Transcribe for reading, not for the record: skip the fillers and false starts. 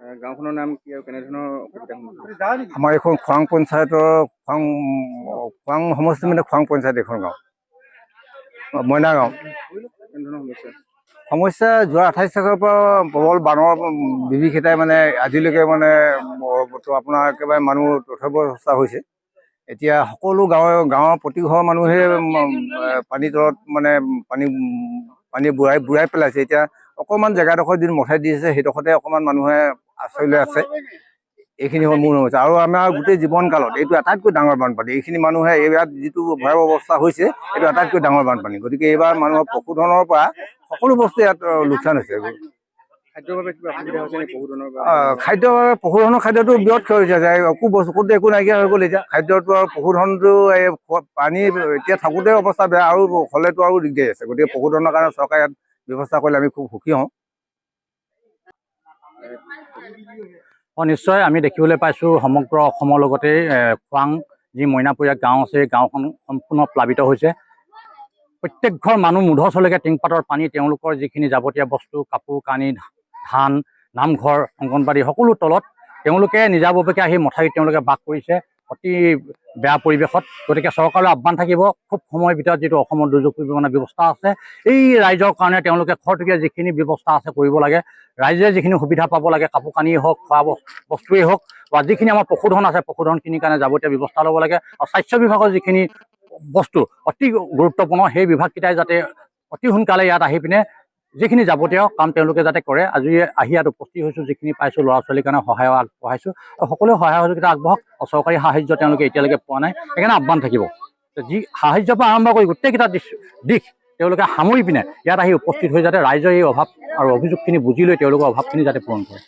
গাঁওখনৰ নাম কি আৰু কেনেধৰণৰ অসুবিধা? আমাৰ এইখন খোৱাং পঞ্চায়তৰ খোৱাং সমষ্টি মানে খোৱাং পঞ্চায়ত এইখন গাঁও মইনা গাঁও। কেনেধৰণৰ সমস্যা? সমস্যা যোৱা 28 তাৰিখৰ পৰা প্ৰবল বানৰ বিভীষিকাই মানে আজিলৈকে মানে আপোনাৰ একেবাৰে মানুহ তথ্যৱস্থা হৈছে। এতিয়া সকলো গাঁৱৰ প্ৰতি ঘৰৰ মানুহে পানীৰ তলত মানে পানী বুৰাই পেলাইছে। এতিয়া অকণমান জেগাডোখৰ যিটো মথাই দিছে সেইডোখৰতে অকণমান মানুহে আশ্ৰয় লৈ আছে। এইখিনি হ'ল মূল সমস্যা। আৰু আমাৰ গোটেই জীৱন কালত এইটো আটাইতকৈ ডাঙৰ বানপানী। এইখিনি মানুহে ইয়াত যিটো ভয়াৱহ অৱস্থা হৈছে এইটো আটাইতকৈ ডাঙৰ বানপানী। গতিকে এইবাৰ মানুহৰ পশুধনৰ পৰা সকলো বস্তু ইয়াত লোকচান হৈছে। খাদ্যৰ বাবে কিবা অসুবিধা হৈছে নেকি? পশুধনৰ খাদ্যটো বিৰত ক্ষয় হৈছে। ক'তো একো নাইকিয়া হৈ গ'ল। এতিয়া খাদ্যটো আৰু পশুধনটো এই পানী এতিয়া থাকোঁতে অৱস্থা বেয়া আৰু হ'লেতো আৰু দিগদাৰি আছে। গতিকে পশুধনৰ কাৰণে চৰকাৰে ইয়াত ব্যৱস্থা কৰিলে আমি খুব সুখী হওঁ। নিশ্চয় আমি দেখিবলৈ পাইছোঁ সমগ্ৰ অসমৰ লগতে খোৱাং যি মইনাপুৰীয়া গাঁও আছে গাঁওখন সম্পূৰ্ণ প্লাবিত হৈছে। প্ৰত্যেক ঘৰ মানুহ মূধচলৈকে টিংপাতৰ পানী, তেওঁলোকৰ যিখিনি যাৱতীয় বস্তু কাপোৰ কানি ধান নামঘৰ অংগনবাড়ী সকলো তলত তেওঁলোকে নিজাববীয়াকৈ আহি মথাউৰিত তেওঁলোকে বাস কৰিছে অতি বেয়া পৰিৱেশত। গতিকে চৰকাৰলৈ আহ্বান থাকিব খুব সময়ৰ ভিতৰত যিটো অসমৰ দুৰ্যোগ ব্যৱস্থাপনা ব্যৱস্থা আছে এই ৰাইজৰ কাৰণে তেওঁলোকে খৰতকীয়া যিখিনি ব্যৱস্থা আছে কৰিব লাগে। ৰাইজে যিখিনি সুবিধা পাব লাগে কাপোৰ কানিয়েই হওক খোৱা বস্তুৱেই হওক বা যিখিনি আমাৰ পশুধন আছে পশুধনখিনিৰ কাৰণে যাৱতীয় ব্যৱস্থা ল'ব লাগে। আৰু স্বাস্থ্য বিভাগৰ যিখিনি বস্তু অতি গুৰুত্বপূৰ্ণ সেই বিভাগকেইটাই যাতে অতি সোনকালে ইয়াত আহি পিনে যিখিনি যাৱতীয় কাম তেওঁলোকে যাতে কৰে। আজি আহি ইয়াত উপস্থিত হৈছোঁ, যিখিনি পাইছোঁ ল'ৰা ছোৱালীৰ কাৰণে সহায় আগবঢ়াইছোঁ আৰু সকলোৱে সহায় সহযোগিতা আগবঢ়াওক। চৰকাৰী সাহায্য তেওঁলোকে এতিয়ালৈকে পোৱা নাই, সেইকাৰণে আহ্বান থাকিব যি সাহায্যৰ পৰা আৰম্ভ কৰি গোটেইকেইটা দিশ তেওঁলোকে সামৰি পিনে ইয়াত আহি উপস্থিত হৈ যাতে ৰাইজৰ এই অভাৱ আৰু অভিযোগখিনি বুজি লৈ তেওঁলোকৰ অভাৱখিনি যাতে পূৰণ কৰে।